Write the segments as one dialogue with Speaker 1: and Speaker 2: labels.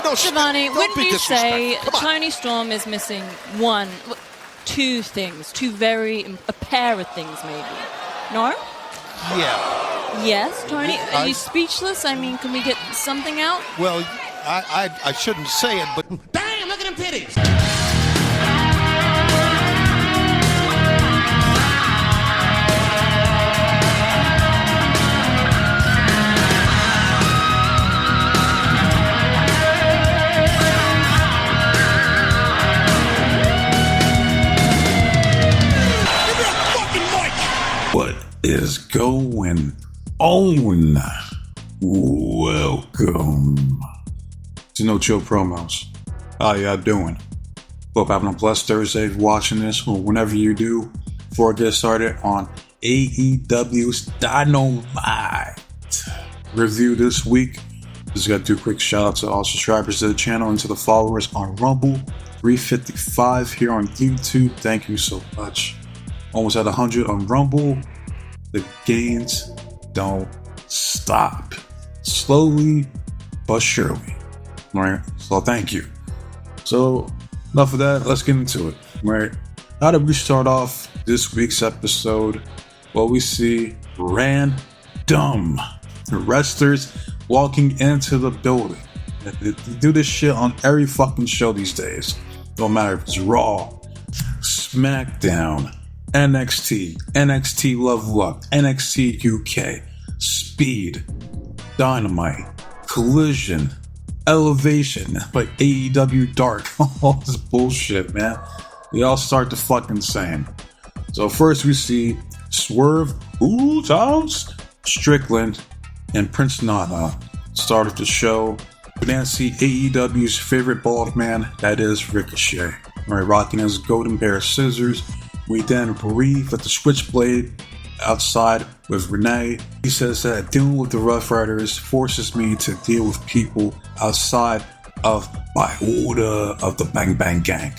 Speaker 1: No,
Speaker 2: Shivani, wouldn't
Speaker 1: be
Speaker 2: you say
Speaker 1: disrespectful.
Speaker 2: Tony Storm is missing two things, a pair of things maybe? No?
Speaker 1: Yeah.
Speaker 2: Yes, Tony? Are you speechless? I mean, can we get something out?
Speaker 1: Well, I shouldn't say it, but
Speaker 3: Damn, look at them titties.
Speaker 4: What is going on? Welcome to No Chill Promos. How y'all doing? Hope having a blessed Thursday watching this, or whenever you do. Before I get started on AEW's Dynamite review this week, just got to do a quick shout out to all subscribers to the channel and to the followers on Rumble. 355 here on YouTube. Thank you so much. Almost at 100 on Rumble. The gains don't stop. Slowly but surely. Alright, so thank you. So, enough of that, let's get into it. Right, how did we start off this week's episode? Well, we see random wrestlers walking into the building. They do this shit on every fucking show these days. Don't matter if it's Raw, SmackDown, NXT Level Up, NXT UK, Speed, Dynamite, Collision, Elevation, like AEW Dark, all this bullshit, man. They all start the fucking same. So first we see Swerve, Shoutouts, Strickland, and Prince Nana start of the show. We then see AEW's favorite bald man, that is Ricochet, right, rocking his golden pair of scissors. We then breathe with the Switchblade outside with Renee. He says that dealing with the Rough Riders forces me to deal with people outside of my order of the Bang Bang Gang.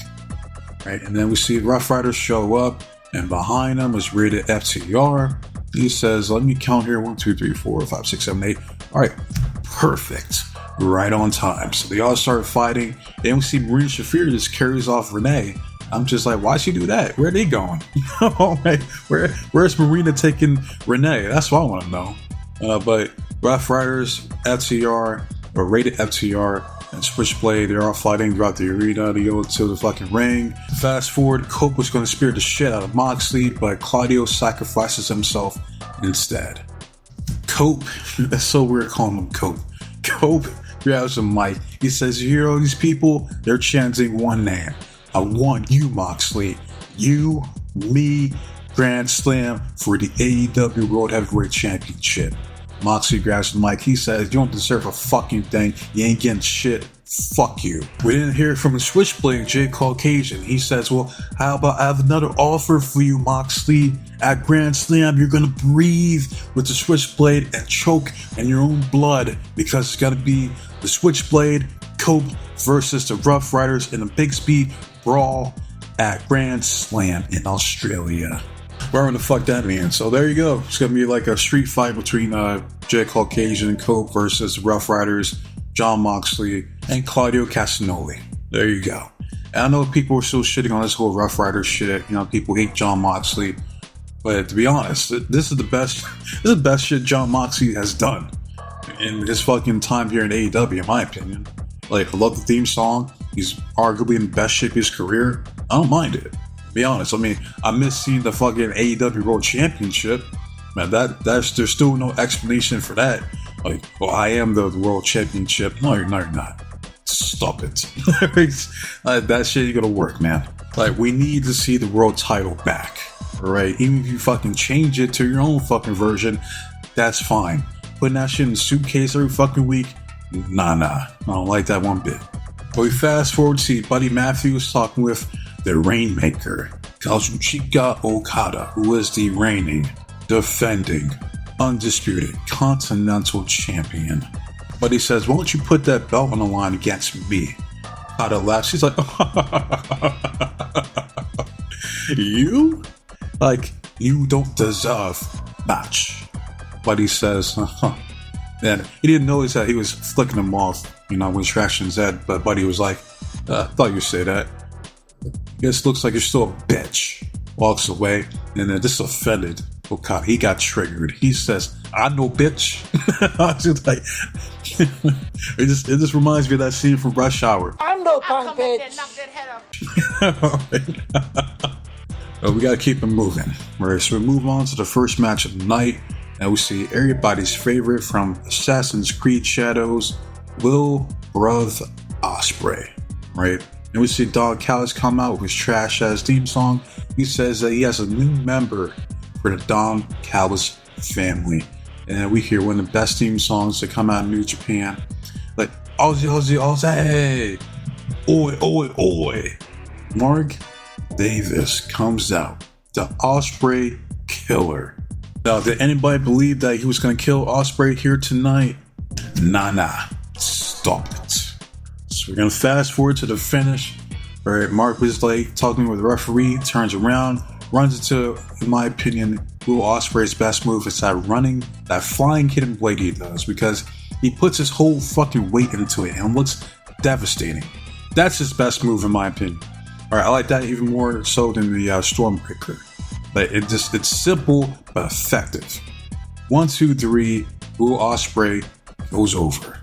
Speaker 4: Right, and then we see Rough Riders show up, and behind them is rated FTR. He says, let me count here, 1, 2, 3, 4, 5, 6, 7, 8. All right, perfect. Right on time. So they all start fighting. Then we see Marina Shafir just carries off Renee. I'm just like, why'd she do that? Where are they going? Like, where's Marina taking Renee? That's what I want to know. But Rough Riders, FTR, or rated FTR, and Switchblade, they're all fighting throughout the arena. They go to the fucking ring. Fast forward, Cope was going to spear the shit out of Moxley, but Claudio sacrifices himself instead. Cope, that's so weird calling him Cope. Cope grabs a mic. He says, you hear all these people? They're chanting one name. I want you, Moxley. You, me, Grand Slam for the AEW World Heavyweight Championship. Moxley grabs the mic. He says, you don't deserve a fucking thing. You ain't getting shit. Fuck you. We didn't hear from the Switchblade, Jay Caucasian. He says, well, how about I have another offer for you, Moxley? At Grand Slam, you're going to breathe with the Switchblade and choke in your own blood, because it's got to be the Switchblade, Cope versus the Rough Riders in a big speed brawl at Grand Slam in Australia. Whatever the fuck that means. So there you go. It's going to be like a street fight between Jay Caucasian and Cope versus Rough Riders, Jon Moxley, and Claudio Castagnoli. There you go. And I know people are still shitting on this whole Rough Rider shit. You know, people hate Jon Moxley. But to be honest, this is the best shit Jon Moxley has done in his fucking time here in AEW, in my opinion. Like, I love the theme song. He's arguably in the best shape of his career. I don't mind it. To be honest, I mean, I miss seeing the fucking AEW World Championship. Man, there's still no explanation for that. Like, well, I am the World Championship. No, you're not. Stop it. That shit ain't gonna work, man. Like, we need to see the world title back. Alright? Even if you fucking change it to your own fucking version, that's fine. Putting that shit in a suitcase every fucking week, nah. I don't like that one bit. But we fast forward to see Buddy Matthews talking with the Rainmaker, Kazuchika Okada, who is the reigning, defending, undisputed Continental Champion. But he says, why don't you put that belt on the line against me? Okada laughs. He's like, you? Like, you don't deserve match. But he says, and he didn't notice that he was flicking him off when Traction's dead. But Buddy was like, I thought you'd say that. Guess looks like you're still a bitch. Walks away, and then just offended. Okada, he got triggered. He says, I know, bitch. I was just like, it just reminds me of that scene from Rush Hour.
Speaker 3: I'm no punk bitch.
Speaker 4: But we gotta keep it moving. Right, so we move on to the first match of the night, and we see everybody's favorite from Assassin's Creed Shadows, Will Bruv Ospreay. Right? And we see Don Callis come out with his trash ass theme song. He says that he has a new member for the Don Callis family. And we hear one of the best theme songs that come out of New Japan. Like, Aussie, Aussie, Aussie, oi, oi, oi. Mark Davis comes out, the Ospreay killer. Now, did anybody believe that he was going to kill Ospreay here tonight? Nah, stop it. So we're going to fast forward to the finish. All right, Mark was like talking with the referee, turns around, runs into, in my opinion, Will Ospreay's best move is that flying hidden blade he does, because he puts his whole fucking weight into it and it looks devastating. That's his best move, in my opinion. All right, I like that even more so than the Stormbreaker. But it's simple but effective. 1, 2, 3, Will Ospreay goes over.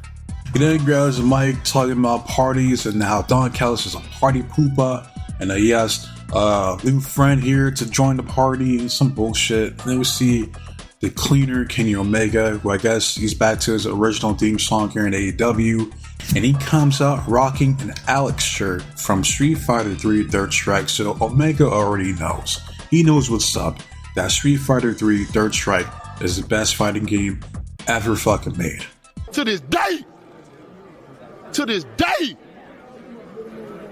Speaker 4: He then grabs the mic talking about parties and how Don Callis is a party pooper and that he has a new friend here to join the party and some bullshit. And then we see the cleaner Kenny Omega, who I guess he's back to his original theme song here in AEW. And he comes out rocking an Alex shirt from Street Fighter 3 Third Strike, so Omega already knows. He knows what's up, that Street Fighter 3 Third Strike is the best fighting game ever fucking made.
Speaker 1: To this day!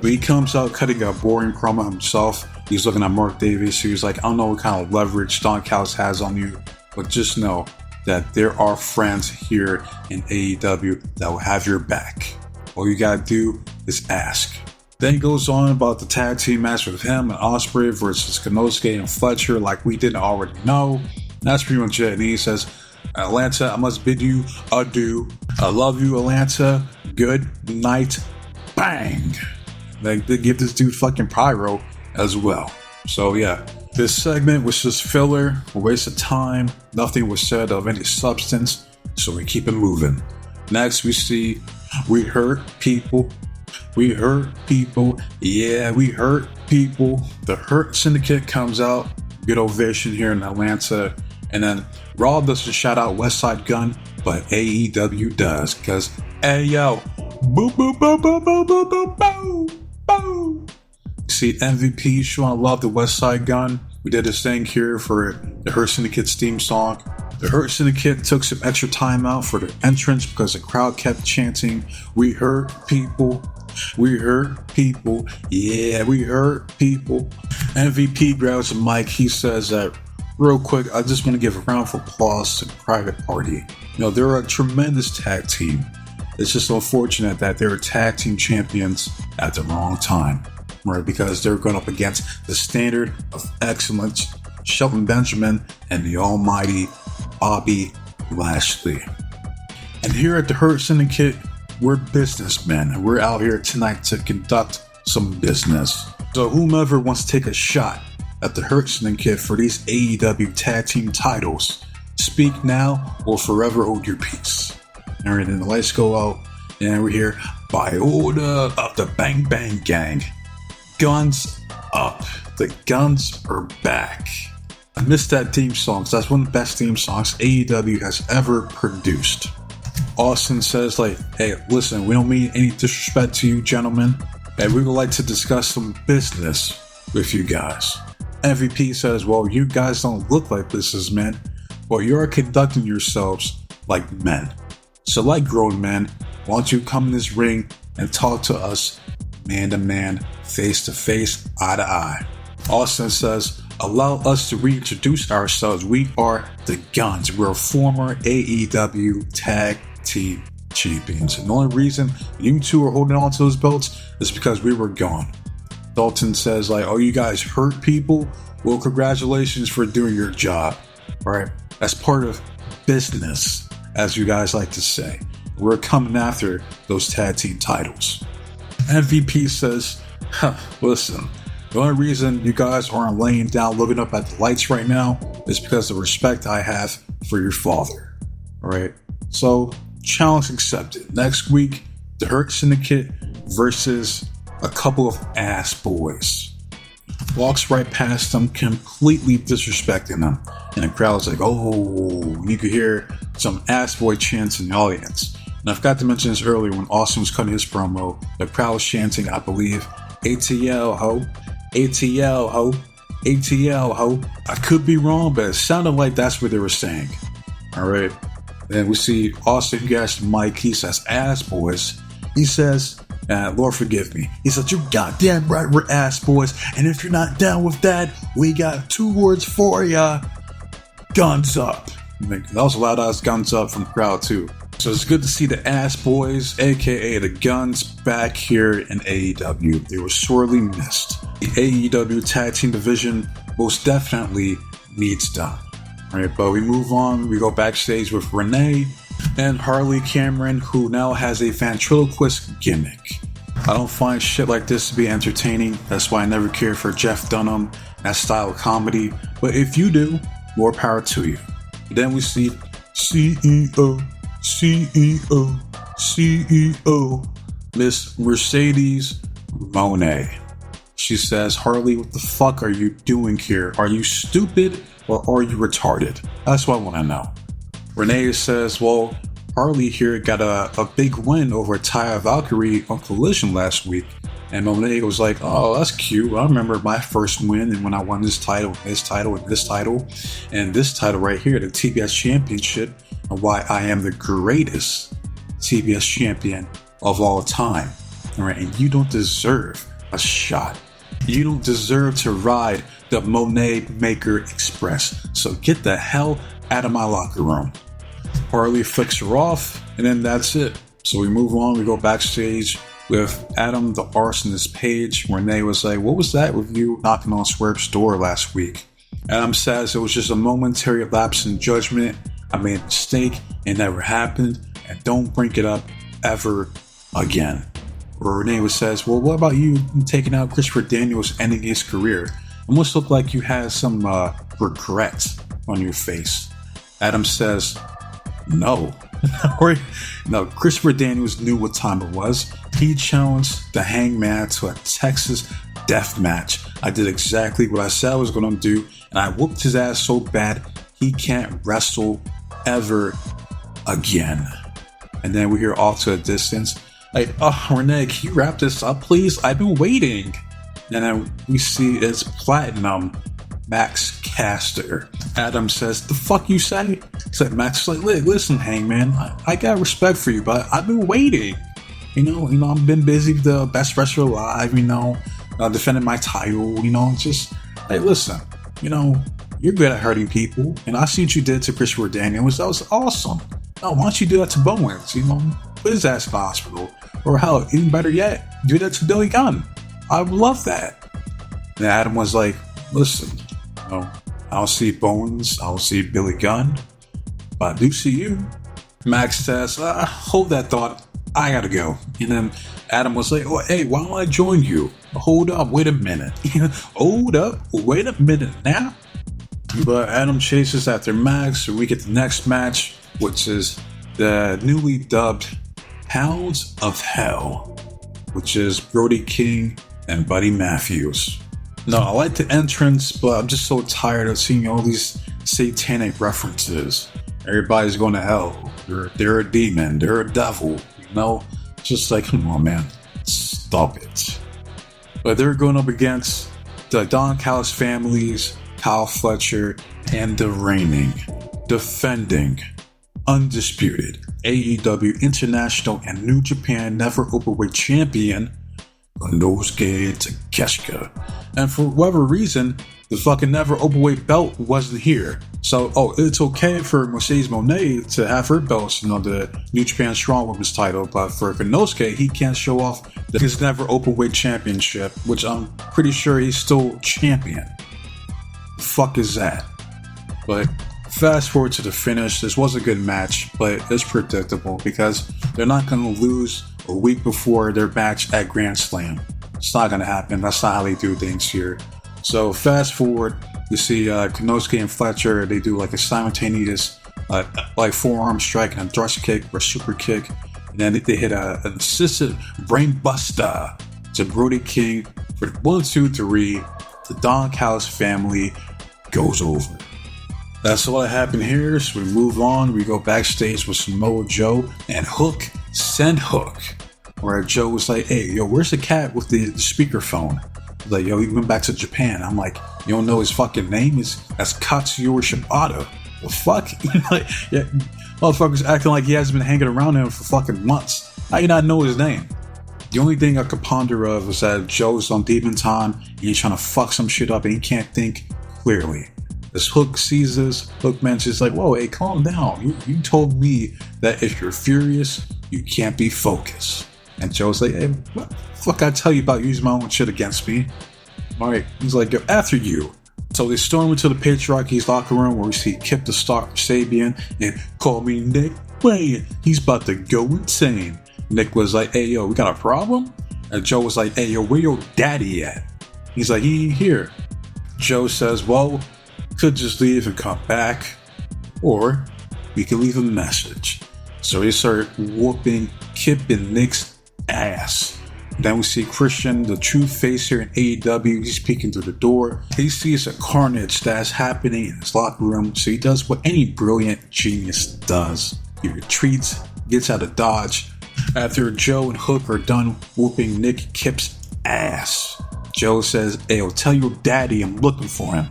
Speaker 4: But he comes out cutting a boring promo himself. He's looking at Mark Davis. He's like, I don't know what kind of leverage Don Callis has on you, but just know that there are friends here in AEW that will have your back. All you gotta do is ask. Then he goes on about the tag team match with him and Ospreay versus Konosuke and Fletcher, like we didn't already know. That's pretty much it. And he says, Atlanta, I must bid you adieu. I love you, Atlanta. Good night. Bang. They give this dude fucking pyro as well. So yeah, this segment was just filler, a waste of time. Nothing was said of any substance, so we keep it moving. Next we see We Hurt People. We hurt people. Yeah, we hurt people. The Hurt Syndicate comes out. Good ovation here in Atlanta. And then Raw doesn't shout out West Side Gun, but AEW does. Because, hey yo, boo boo boo boo boo boo boo boo boo. See MVP showing love to West Side Gun. We did this thing here for the Hurt Syndicate's theme song. The Hurt Syndicate took some extra time out for the entrance because the crowd kept chanting, we hurt people, we hurt people, yeah, we hurt people. MVP grabs the mic. He says that, real quick, I just want to give a round of applause to Private Party. You know, they're a tremendous tag team. It's just unfortunate that they're tag team champions at the wrong time. Right, because they're going up against the standard of excellence, Shelton Benjamin and the almighty Bobby Lashley. And here at the Hurt Syndicate, we're businessmen, and we're out here tonight to conduct some business. So whomever wants to take a shot at the Hurt Syndicate for these AEW tag team titles, speak now or forever hold your peace. Alright, then the lights go out, and we're here by order of the Bang Bang Gang. Guns up. The guns are back. I missed that theme song, so that's one of the best theme songs AEW has ever produced. Austin says, like, hey, listen, we don't mean any disrespect to you, gentlemen, and we would like to discuss some business with you guys. MVP says, well, you guys don't look like businessmen, but you're conducting yourselves like men. So like grown men, why don't you come in this ring and talk to us man to man, face to face, eye to eye. Austin says, allow us to reintroduce ourselves. We are the Guns. We're former AEW tag team champions. And the only reason you two are holding on to those belts is because we were gone. Dalton says, like, oh, you guys hurt people? Well, congratulations for doing your job. All right. That's part of business, as you guys like to say. We're coming after those tag team titles. MVP says, listen, the only reason you guys aren't laying down looking up at the lights right now is because of the respect I have for your father. Alright? So, challenge accepted. Next week, the Hurt Syndicate versus a couple of ass boys. Walks right past them, completely disrespecting them. And the crowd's like, oh, you could hear some ass boy chants in the audience. And I forgot to mention this earlier when Austin was cutting his promo. The crowd was chanting, I believe, ATL ho, ATL ho, ATL ho. I could be wrong, but it sounded like that's what they were saying. Alright. Then we see Austin gets the mic. He says, ass boys. He says, Lord forgive me. He said, you goddamn right, we're ass boys. And if you're not down with that, we got 2 words for ya. Guns up. That was a loud ass guns up from the crowd too. So it's good to see the ass boys, aka the Guns, back here in AEW. They were sorely missed. The AEW tag team division most definitely needs done. Alright, but we move on. We go backstage with Renee and Harley Cameron, who now has a ventriloquist gimmick. I don't find shit like this to be entertaining. That's why I never cared for Jeff Dunham, that style of comedy. But if you do, more power to you. Then we see CEO, Miss Mercedes Moné. She says, Harley, what the fuck are you doing here? Are you stupid or are you retarded? That's what I want to know. Renee says, well, Harley here got a big win over Taya Valkyrie on Collision last week. And Monet was like, oh, that's cute. I remember my first win and when I won this title, this title, and this title. And this title right here, the TBS Championship, and why I am the greatest TBS champion of all time. All right, and you don't deserve a shot. You don't deserve to ride the Monet Maker Express. So get the hell out of my locker room. Harley flicks her off, and then that's it. So we move on. We go backstage with Adam the Arsonist Page. Renee was like, what was that with you knocking on Swerve's door last week? Adam says it was just a momentary lapse in judgment. I made a mistake. It never happened. And don't bring it up ever again. Or Renee says, well, what about you taking out Christopher Daniels, ending his career? It must look like you had some regret on your face. Adam says, no. No, Christopher Daniels knew what time it was. He challenged the Hangman to a Texas death match. I did exactly what I said I was going to do, and I whooped his ass so bad he can't wrestle ever again. And then we hear off to a distance, like, oh, Renee, can you wrap this up, please? I've been waiting. And then we see it's Platinum Max Caster. Adam says, the fuck you say? He said, Max is like, listen, Hangman, I got respect for you, but I've been waiting. You know, I've been busy with the best wrestler alive, defending my title, just, hey, listen, you're good at hurting people, and I see what you did to Christopher Daniels. That was awesome. Now, why don't you do that to Bowens, put his ass in the hospital, or hell, even better yet, do that to Billy Gunn. I would love that. And Adam was like, listen, I don't see Bowens, I don't see Billy Gunn, but I do see you. Max says, hold that thought, I gotta go. And then Adam was like, oh, hey, why don't I join you? Hold up, wait a minute. Hold up, wait a minute now. But Adam chases after Max, so we get the next match, which is the newly dubbed Hounds of Hell, which is Brody King and Buddy Matthews. No, I like the entrance, but I'm just so tired of seeing all these satanic references. Everybody's going to hell. They're a demon. They're a devil. Just like, come on, man. Stop it. But they're going up against the Don Callis families, Kyle Fletcher, and the reigning, defending, undisputed AEW International and New Japan Never Openweight Champion, Konosuke Takeshita. And for whatever reason, the fucking Never Openweight belt wasn't here. So, it's okay for Mercedes Moné to have her belts, the New Japan Strong Women's title, but for Konosuke, he can't show off his Never Openweight Championship, which I'm pretty sure he's still champion. The fuck is that? But Fast forward to the finish. This was a good match, but it's predictable because they're not going to lose a week before their match at Grand Slam. It's not going to happen. That's not how they do things here. So fast forward, you see Konosuke and Fletcher, they do like a simultaneous like forearm strike and a thrust kick or super kick. And then they hit an assisted brain buster to Brody King for 1, 2, 3. The Doghouse family goes over. That's all that happened here. So we move on. We go backstage with Samoa Joe and Hook send Hook. Where Joe was like, hey, yo, where's the cat with the speakerphone? Like, yo, he went back to Japan. I'm like, you don't know his fucking name? That's Katsuyori Shibata. The fuck? Like, yeah, motherfuckers acting like he hasn't been hanging around him for fucking months. How you not know his name? The only thing I could ponder of was that Joe's on Demon Time and he's trying to fuck some shit up and he can't think clearly. As Hook sees this, Hookman's just like, whoa, hey, calm down. You told me that if you're furious, you can't be focused. And Joe's like, hey, what the fuck I tell you about using my own shit against me? Alright, he's like, yo, after you. So they storm into the Patriarchy's locker room where we see Kip the Star Sabian and call me Nick. Wait, he's about to go insane. Nick was like, hey, yo, we got a problem? And Joe was like, hey, yo, where your daddy at? He's like, he ain't here. Joe says, well, could just leave and come back, or we could leave a message. So they start whooping Kip and Nick's ass. Then we see Christian, the true face here in AEW. He's peeking through the door. He sees a carnage that's happening in his locker room, so he does what any brilliant genius does. He retreats, gets out of dodge. After Joe and Hook are done whooping Nick Kip's ass, Joe says, hey, yo, tell your daddy I'm looking for him.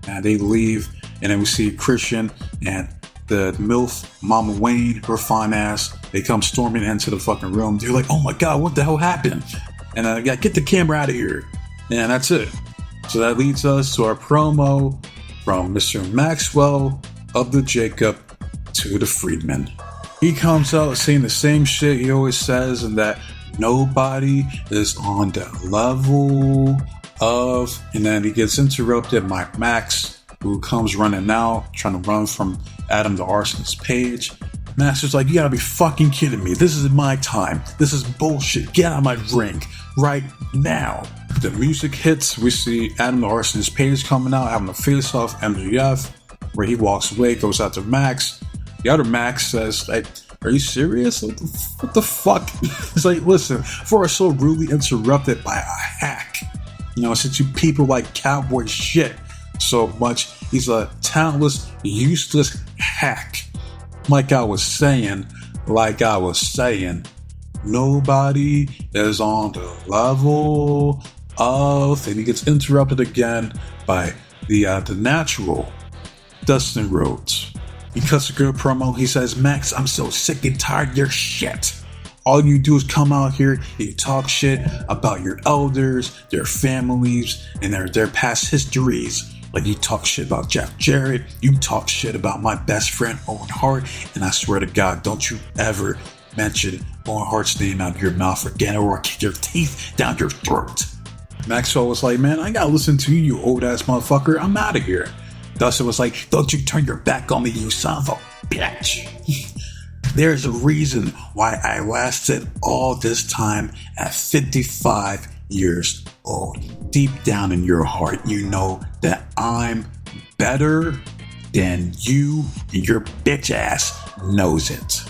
Speaker 4: And they leave, and then we see Christian and the MILF, Mama Wayne, her fine ass. They come storming into the fucking room. They're like, oh my god, what the hell happened? And I got get the camera out of here. And that's it. So that leads us to our promo from Mr. Maxwell of the Jacob to the Freedman. He comes out saying the same shit he always says, and that nobody is on the level of, and then he gets interrupted by Max, who comes running out, trying to run from Adam the Arsonist Page. Max is like, you gotta be fucking kidding me. This is my time. This is bullshit. Get out of my ring right now. The music hits. We see Adam the Arsonist Page coming out, having a face off MJF, where he walks away, goes out to Max. The other Max says, like, are you serious? What the fuck? It's like, listen, before I so rudely interrupted by a hack, you know, since you people like cowboy shit so much, he's a talentless, useless hack. Like I was saying, nobody is on the level of, and he gets interrupted again by the natural Dustin Rhodes. He cuts a good promo. He says, Max, I'm so sick and tired of your shit. All you do is come out here and you talk shit about your elders, their families, and their past histories. Like, you talk shit about Jeff Jarrett, you talk shit about my best friend Owen Hart, and I swear to God, don't you ever mention Owen Hart's name out of your mouth again, or I'll kick your teeth down your throat. Maxwell was like, man, I gotta listen to you old ass motherfucker, I'm out of here. Dustin was like, don't you turn your back on me, you son of a bitch. There's a reason why I lasted all this time at 55 years old. Deep down in your heart, you know that I'm better than you, and your bitch ass knows it.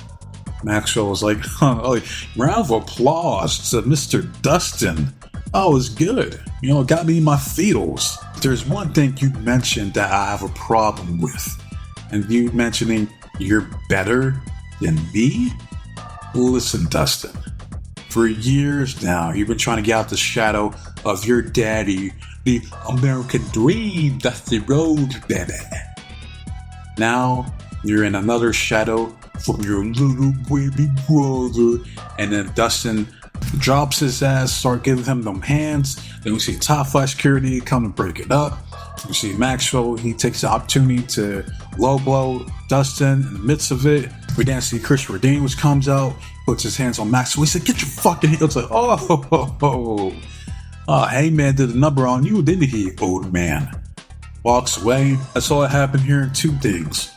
Speaker 4: Maxwell was like, round of applause to Mr. Dustin. Oh, it was good. You know, it got me in my feels. There's one thing you mentioned that I have a problem with, and you mentioning you're better than me? Listen, Dustin, for years now, you've been trying to get out the shadow of your daddy, the American dream, Dusty Rhodes, baby. Now, you're in another shadow from your little baby brother, and then Dustin drops his ass, start giving him them hands. Then we see Top Flight Security come to break it up. We see Maxwell, he takes the opportunity to low blow Dustin in the midst of it. We then see Chris Redeem, comes out, puts his hands on Maxwell. He said, get your fucking hands. Like, Hangman did a number on you, didn't he, old man? Walks away. That's all that happened here. Two things.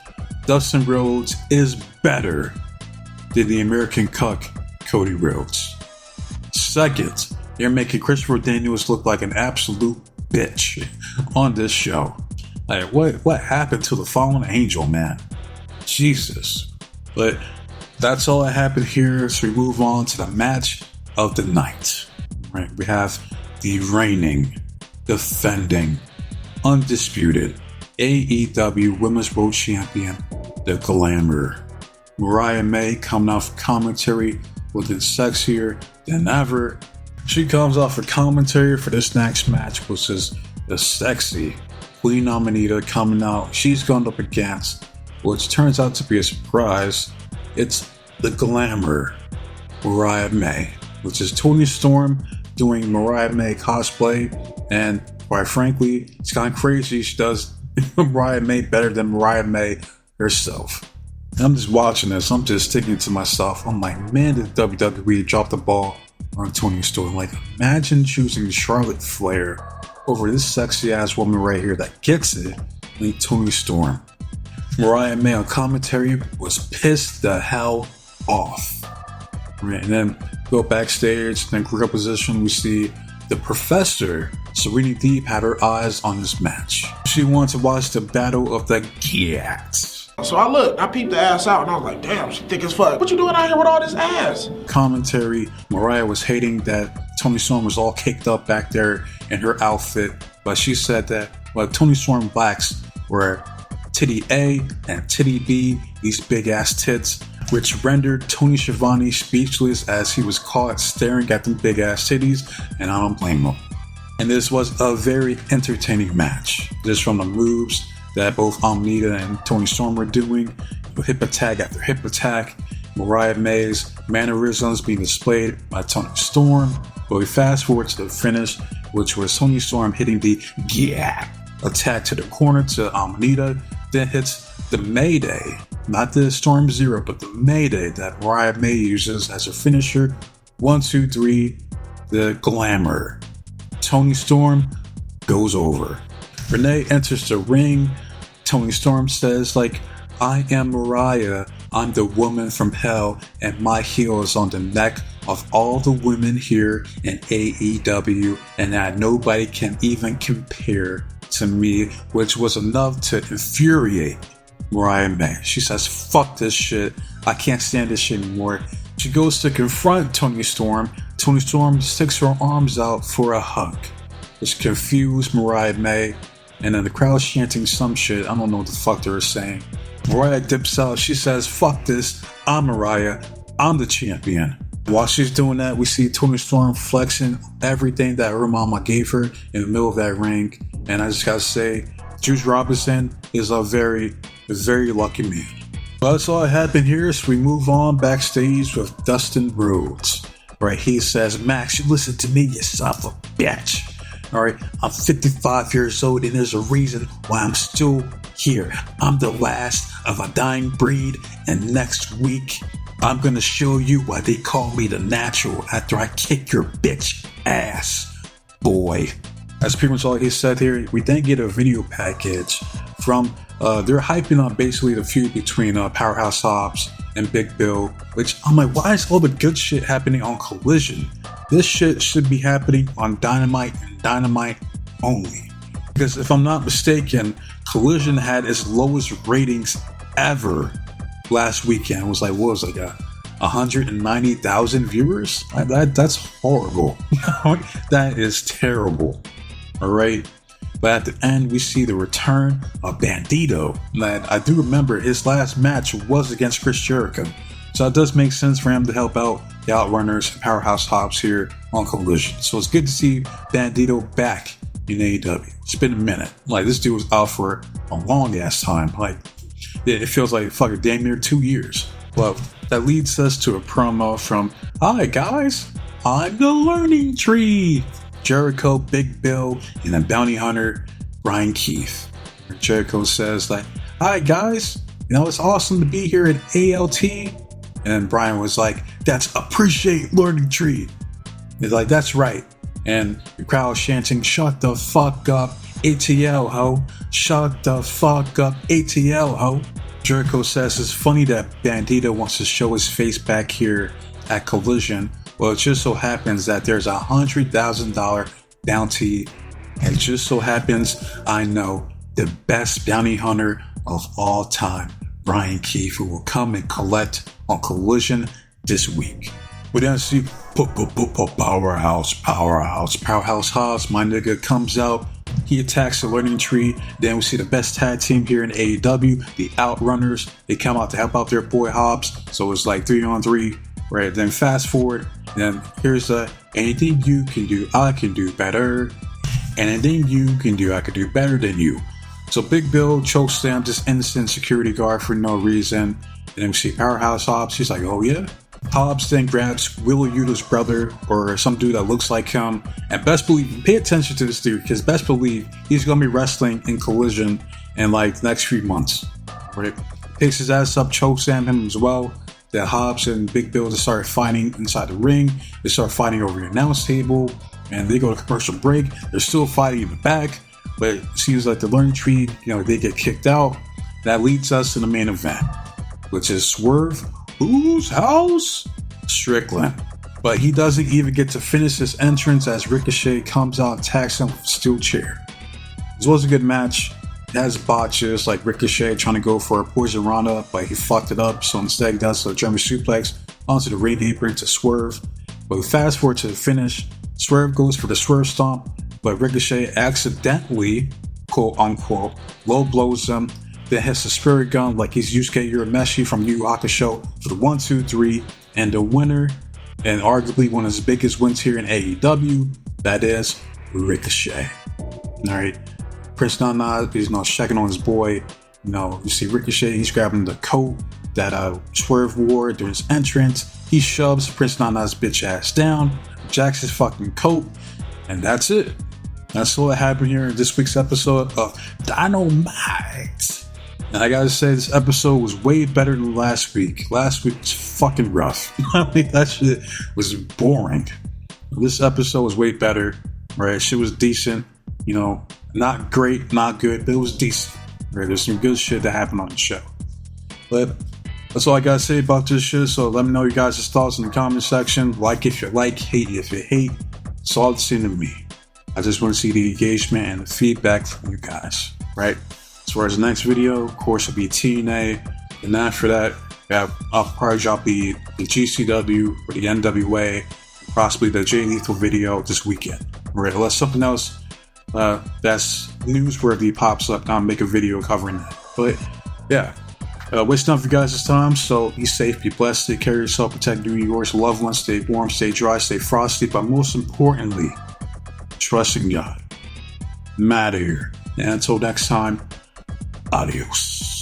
Speaker 4: Dustin Rhodes is better than the American Cuck, Cody Rhodes. Second, they're making Christopher Daniels look like an absolute bitch on this show. Like, what happened to the fallen angel, man? Jesus. But that's all that happened here. So we move on to the match of the night. Right, we have the reigning, defending, undisputed AEW Women's World Champion, the Glamour Mariah May, coming off commentary looking sexier than ever. She comes off a commentary for this next match, which is the sexy Queen Amanita coming out. She's gone up against, which turns out to be a surprise, it's the Glamour Mariah May, which is Toni Storm doing Mariah May cosplay. And quite frankly, it's kind of crazy. She does Mariah May better than Mariah May herself. And I'm just watching this. I'm just thinking to myself, I'm like, man, did WWE drop the ball on Toni Storm? Like, imagine choosing Charlotte Flair over this sexy ass woman right here that gets it, like Toni Storm. Mariah May on commentary was pissed the hell off. Right, and then go backstage, then group position, we see the Professor, Serena Deeb, had her eyes on this match. She wanted to watch the Battle of the Cats.
Speaker 3: So I peeped the ass out and I was like, damn, she thick as fuck. What you doing out here with all this ass?
Speaker 4: Commentary, Mariah was hating that Toni Storm was all caked up back there in her outfit, but she said that what Toni Storm lacks were titty A and titty B, these big ass tits, which rendered Tony Schiavone speechless as he was caught staring at them big ass titties, and I don't blame him. And this was a very entertaining match, just from the moves that both Amanita and Toni Storm were doing, hip attack after hip attack, Mariah May's mannerisms being displayed by Toni Storm. But we fast forward to the finish, which was Toni Storm hitting the attack to the corner to Amanita, then hits the Mayday, not the Storm Zero, but the Mayday that Mariah May uses as her finisher. 1, 2, 3, the Glamour. Toni Storm goes over. Renee enters the ring. Toni Storm says, like, I am Mariah, I'm the woman from hell, and my heel is on the neck of all the women here in AEW, and that nobody can even compare to me, which was enough to infuriate Mariah May. She says, fuck this shit, I can't stand this shit anymore. She goes to confront Toni Storm. Toni Storm sticks her arms out for a hug, which confused Mariah May. And then the crowd's chanting some shit. I don't know what the fuck they were saying. Mariah dips out. She says, fuck this. I'm Mariah. I'm the champion. While she's doing that, we see Toni Storm flexing everything that her mama gave her in the middle of that ring. And I just gotta say, Juice Robinson is a very, very lucky man. Well, that's all that happened here. So we move on backstage with Dustin Rhodes. Right, he says, Max, you listen to me, you son of a bitch. Alright, I'm 55 years old and there's a reason why I'm still here. I'm the last of a dying breed, and next week I'm gonna show you why they call me the Natural after I kick your bitch ass, boy. That's pretty much all he said here. We then get a video package from, they're hyping up basically the feud between Powerhouse Hobbs and Big Bill, which I'm like, why is all the good shit happening on Collision? This shit should be happening on Dynamite and Dynamite only. Because if I'm not mistaken, Collision had its lowest ratings ever last weekend. It was like, what was it, 190,000 viewers? That's horrible. That is terrible. Alright? But at the end, we see the return of Bandito. And I do remember his last match was against Chris Jericho. So it does make sense for him to help out the Outrunners and Powerhouse Hobbs here on Collision. So it's good to see Bandito back in AEW. It's been a minute. Like, this dude was out for a long ass time. Like, it feels like fucking damn near 2 years. Well, that leads us to a promo from, hi guys, I'm the Learning Tree. Jericho, Big Bill, and the bounty hunter, Brian Keith. Jericho says like, hi guys, it's awesome to be here at ALT. And Brian was like, that's appreciate Learning Tree. He's like, that's right. And the crowd chanting, shut the fuck up, ATL ho. Shut the fuck up, ATL ho. Jericho says it's funny that Bandito wants to show his face back here at Collision. Well, it just so happens that there's a $100,000 bounty, and it just so happens I know the best bounty hunter of all time, Brian Keefe, who will come and collect on Collision this week. We then see Powerhouse Hobbs, my nigga, comes out. He attacks the learning tree. Then we see the best tag team here in AEW, the Outrunners. They come out to help out their boy Hobbs. So it's like 3-on-3. Right, then fast forward, then here's anything you can do, I can do better. And anything you can do, I can do better than you. So Big Bill chokeslammed this innocent security guard for no reason. And then we see Powerhouse Hobbs. He's like, oh yeah? Hobbs then grabs Wheeler Yuta's brother, or some dude that looks like him. And best believe, pay attention to this dude, because best believe he's going to be wrestling in Collision in like the next few months. Right? Picks his ass up, chokeslam him as well. That Hobbs and Big Bill just start fighting inside the ring. They start fighting over the announce table, and they go to commercial break. They're still fighting in the back, but it seems like the learning tree, they get kicked out. That leads us to the main event, which is Swerve, whose house? Strickland. But he doesn't even get to finish his entrance as Ricochet comes out and attacks him with a steel chair. This was a good match. It has botches like Ricochet trying to go for a Poison Rana, but he fucked it up, so instead he does a German suplex onto the ring apron to Swerve. But fast forward to the finish, Swerve goes for the Swerve Stomp, but Ricochet accidentally, quote unquote, low blows him, then hits the Spirit Gun like he's Yusuke Urameshi from Yu Yu Hakusho for the 1-2-3, and the winner, and arguably one of his biggest wins here in AEW, that is Ricochet. Alright. Prince Nana is checking on his boy. You see Ricochet, he's grabbing the coat that Swerve wore during his entrance. He shoves Prince Nana's bitch ass down, jacks his fucking coat, and that's it. That's all that happened here in this week's episode of Dynamite. And I gotta say, this episode was way better than last week. Last week was fucking rough. That shit was boring. This episode was way better, right? Shit was decent. Not great, not good, but it was decent. Right? There's some good shit that happened on the show. But that's all I gotta say about this shit. So let me know your guys' thoughts in the comment section. Like if you like, hate if you hate. It's all the same to me. I just want to see the engagement and the feedback from you guys, right? As far as the next video, of course, it'll be TNA. And after that, I'll probably drop the GCW or the NWA, possibly the Jay Lethal video this weekend. Right? Unless something else that's newsworthy pops up, I'll make a video covering that. But yeah, wasting up for you guys this time. So be safe, be blessed, take care of yourself, protect you and yours, loved ones, stay warm, stay dry, stay frosty, but most importantly, trust in God. I'm out of here. And until next time, adios.